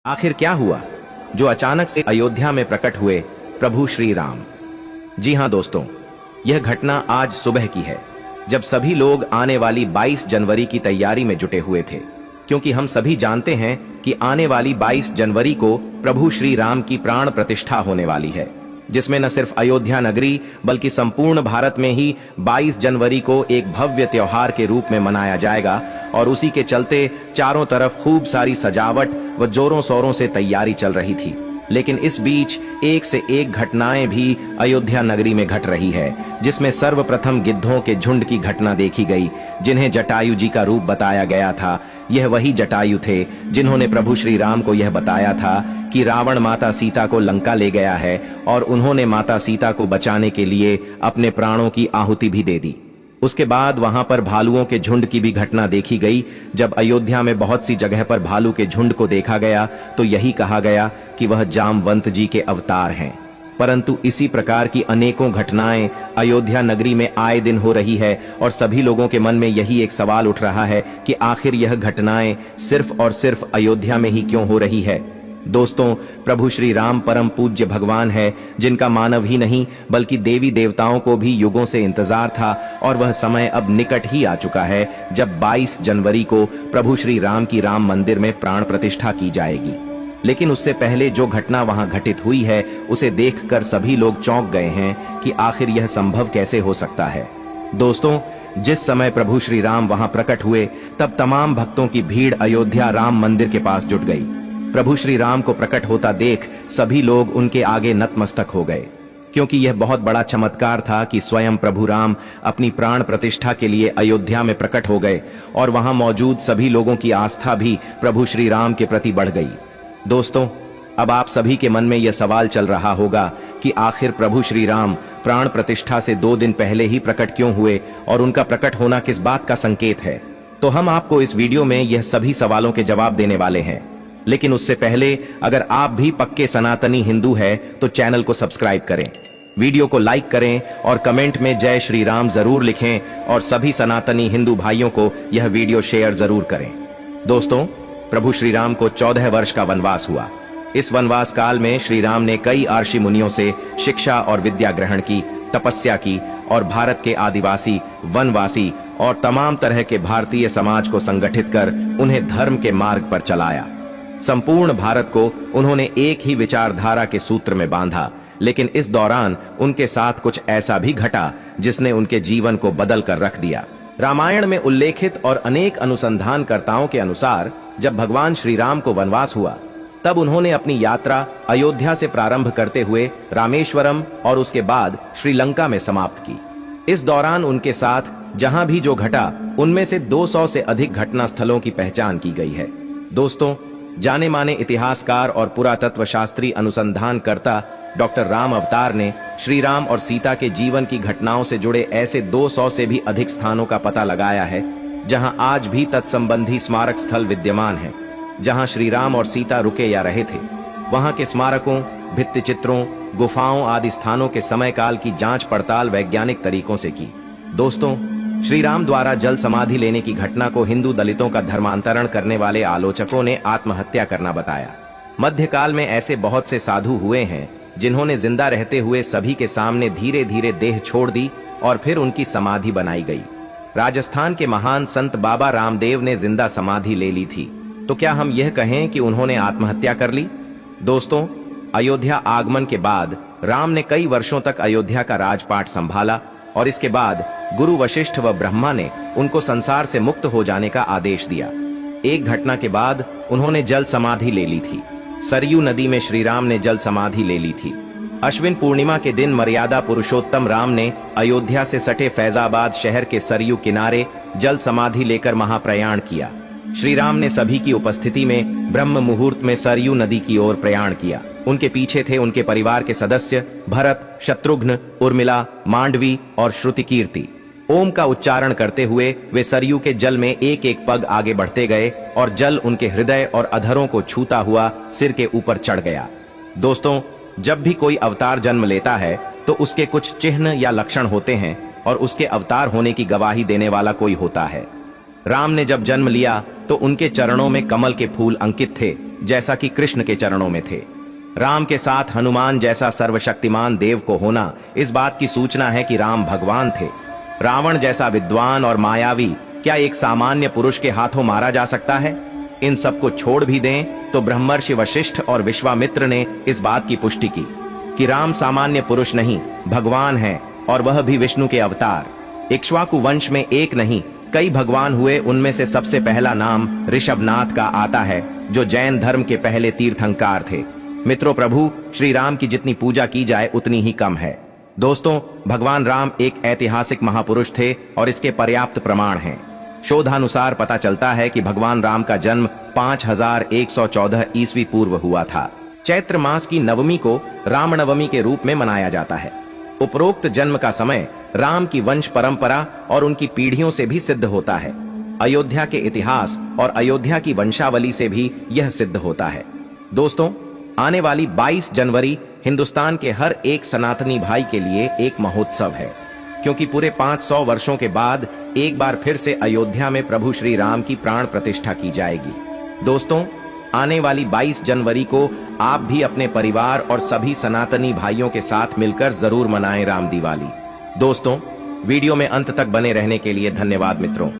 आखिर क्या हुआ जो अचानक से अयोध्या में प्रकट हुए प्रभु श्री राम। जी हां दोस्तों, यह घटना आज सुबह की है, जब सभी लोग आने वाली 22 जनवरी की तैयारी में जुटे हुए थे। क्योंकि हम सभी जानते हैं कि आने वाली 22 जनवरी को प्रभु श्री राम की प्राण प्रतिष्ठा होने वाली है, जिसमें न सिर्फ अयोध्या नगरी बल्कि संपूर्ण भारत में ही 22 जनवरी को एक भव्य त्योहार के रूप में मनाया जाएगा। और उसी के चलते चारों तरफ खूब सारी सजावट व जोरों शोरों से तैयारी चल रही थी। लेकिन इस बीच एक से एक घटनाएं भी अयोध्या नगरी में घट रही है, जिसमें सर्वप्रथम गिद्धों के झुंड की घटना देखी गई, जिन्हें जटायु जी का रूप बताया गया था। यह वही जटायु थे जिन्होंने प्रभु श्री राम को यह बताया था कि रावण माता सीता को लंका ले गया है, और उन्होंने माता सीता को बचाने के लिए अपने प्राणों की आहुति भी दे दी। उसके बाद वहां पर भालुओं के झुंड की भी घटना देखी गई। जब अयोध्या में बहुत सी जगह पर भालू के झुंड को देखा गया तो यही कहा गया कि वह जामवंत जी के अवतार हैं। परंतु इसी प्रकार की अनेकों घटनाएं अयोध्या नगरी में आए दिन हो रही है, और सभी लोगों के मन में यही एक सवाल उठ रहा है कि आखिर यह घटनाएं सिर्फ और सिर्फ अयोध्या में ही क्यों हो रही है। दोस्तों, प्रभु श्री राम परम पूज्य भगवान है, जिनका मानव ही नहीं बल्कि देवी देवताओं को भी युगों से इंतजार था, और वह समय अब निकट ही आ चुका है जब 22 जनवरी को प्रभु श्री राम की राम मंदिर में प्राण प्रतिष्ठा की जाएगी। लेकिन उससे पहले जो घटना वहां घटित हुई है, उसे देखकर सभी लोग चौंक गए हैं कि आखिर यह संभव कैसे हो सकता है। दोस्तों, जिस समय प्रभु श्री राम वहां प्रकट हुए, तब तमाम भक्तों की भीड़ अयोध्या राम मंदिर के पास जुट गई। प्रभु श्री राम को प्रकट होता देख सभी लोग उनके आगे नतमस्तक हो गए, क्योंकि यह बहुत बड़ा चमत्कार था कि स्वयं प्रभु राम अपनी प्राण प्रतिष्ठा के लिए अयोध्या में प्रकट हो गए, और वहां मौजूद सभी लोगों की आस्था भी प्रभु श्री राम के प्रति बढ़ गई। दोस्तों, अब आप सभी के मन में यह सवाल चल रहा होगा कि आखिर प्रभु श्री राम प्राण प्रतिष्ठा से 2 दिन पहले ही प्रकट क्यों हुए, और उनका प्रकट होना किस बात का संकेत है। तो हम आपको इस वीडियो में यह सभी सवालों के जवाब देने वाले हैं। लेकिन उससे पहले अगर आप भी पक्के सनातनी हिंदू हैं तो चैनल को सब्सक्राइब करें, वीडियो को लाइक करें और कमेंट में जय श्री राम जरूर लिखें, और सभी सनातनी हिंदू भाइयों को यह वीडियो शेयर जरूर करें। दोस्तों, प्रभु श्री राम को 14 वर्ष का वनवास हुआ। इस वनवास काल में श्री राम ने कई ऋषि मुनियों से शिक्षा और विद्या ग्रहण की, तपस्या की, और भारत के आदिवासी, वनवासी और तमाम तरह के भारतीय समाज को संगठित कर उन्हें धर्म के मार्ग पर चलाया। संपूर्ण भारत को उन्होंने एक ही विचारधारा के सूत्र में बांधा। लेकिन इस दौरान उनके साथ कुछ ऐसा भी घटा जिसने उनके जीवन को बदल कर रख दिया। रामायण में उल्लेखित और अनेक अनुसंधानकर्ताओं के अनुसार जब भगवान श्री राम को वनवास हुआ, तब उन्होंने अपनी यात्रा अयोध्या से प्रारंभ करते हुए रामेश्वरम और उसके बाद श्रीलंका में समाप्त की। इस दौरान उनके साथ जहां भी जो घटा, उनमें से 200 से अधिक घटना स्थलों की पहचान की गई है। दोस्तों, जाने माने इतिहासकार और पुरातत्व शास्त्री अनुसंधानकर्ता डॉक्टर राम अवतार ने श्री राम और सीता के जीवन की घटनाओं से जुड़े ऐसे 200 से भी अधिक स्थानों का पता लगाया है, जहां आज भी तत्संबंधी स्मारक स्थल विद्यमान हैं, जहां श्री राम और सीता रुके या रहे थे। वहां के स्मारकों, भित्ति चित्रों, गुफाओं आदि स्थानों के समय काल की जांच पड़ताल वैज्ञानिक तरीकों से की। दोस्तों, श्री राम द्वारा जल समाधि लेने की घटना को हिंदू दलितों का धर्मांतरण करने वाले आलोचकों ने आत्महत्या करना बताया। मध्यकाल में ऐसे बहुत से साधु हुए हैं जिन्होंने जिंदा रहते हुए सभी के सामने धीरे धीरे देह छोड़ दी और फिर उनकी समाधि बनाई गई। राजस्थान के महान संत बाबा रामदेव ने जिंदा समाधि ले ली थी, तो क्या हम यह कहें कि उन्होंने आत्महत्या कर ली? दोस्तों, अयोध्या आगमन के बाद राम ने कई वर्षों तक अयोध्या का राजपाट संभाला, और इसके बाद गुरु वशिष्ठ व ब्रह्मा ने उनको संसार से मुक्त हो जाने का आदेश दिया। एक घटना के बाद उन्होंने जल समाधि ले ली थी। सरयू नदी में श्री राम ने जल समाधि ले ली थी। अश्विन पूर्णिमा के दिन मर्यादा पुरुषोत्तम राम ने अयोध्या से सटे फैजाबाद शहर के सरयू किनारे जल समाधि लेकर महाप्रयाण किया। श्री राम ने सभी की उपस्थिति में ब्रह्म मुहूर्त में सरयू नदी की ओर प्रयाण किया। उनके पीछे थे उनके परिवार के सदस्य भरत, शत्रुघ्न, उर्मिला, मांडवी और श्रुतिकीर्ति। ओम का उच्चारण करते हुए वे सरयू के जल में एक एक पग आगे बढ़ते गए, और जल उनके हृदय और अधरों को छूता हुआ सिर के ऊपर चढ़ गया। दोस्तों, जब भी कोई अवतार जन्म लेता है तो उसके कुछ चिन्ह या लक्षण होते हैं, और उसके अवतार होने की गवाही देने वाला कोई होता है। राम ने जब जन्म लिया तो उनके चरणों में कमल के फूल अंकित थे, जैसा कि कृष्ण के चरणों में थे। राम के साथ हनुमान जैसा सर्वशक्तिमान देव को होना इस बात की सूचना है कि राम भगवान थे। रावण जैसा विद्वान और मायावी क्या एक सामान्य पुरुष के हाथों मारा जा सकता है? इन सबको छोड़ भी दें तो ब्रह्मर्षि वशिष्ठ और विश्वामित्र ने इस बात की पुष्टि की कि राम सामान्य पुरुष नहीं, भगवान हैं, और वह भी विष्णु के अवतार। इक्ष्वाकु वंश में एक नहीं कई भगवान हुए। उनमें से सबसे पहला नाम ऋषभनाथ का आता है, जो जैन धर्म के पहले तीर्थंकर थे। मित्रों, प्रभु श्री राम की जितनी पूजा की जाए उतनी ही कम है। दोस्तों, भगवान राम एक ऐतिहासिक महापुरुष थे और इसके पर्याप्त प्रमाण हैं। शोधानुसार पता चलता है कि भगवान राम का जन्म 5114 ईस्वी पूर्व हुआ था। चैत्र मास की नवमी को रामनवमी के रूप में मनाया जाता है। उपरोक्त जन्म का समय राम की वंश परंपरा और उनकी पीढ़ियों से भी सिद्ध होता है। अयोध्या के इतिहास और अयोध्या की वंशावली से भी यह सिद्ध होता है। दोस्तों, आने वाली 22 जनवरी हिंदुस्तान के हर एक सनातनी भाई के लिए एक महोत्सव है, क्योंकि पूरे 500 वर्षों के बाद एक बार फिर से अयोध्या में प्रभु श्री राम की प्राण प्रतिष्ठा की जाएगी। दोस्तों, आने वाली 22 जनवरी को आप भी अपने परिवार और सभी सनातनी भाइयों के साथ मिलकर जरूर मनाएं राम दिवाली। दोस्तों, वीडियो में अंत तक बने रहने के लिए धन्यवाद मित्रों।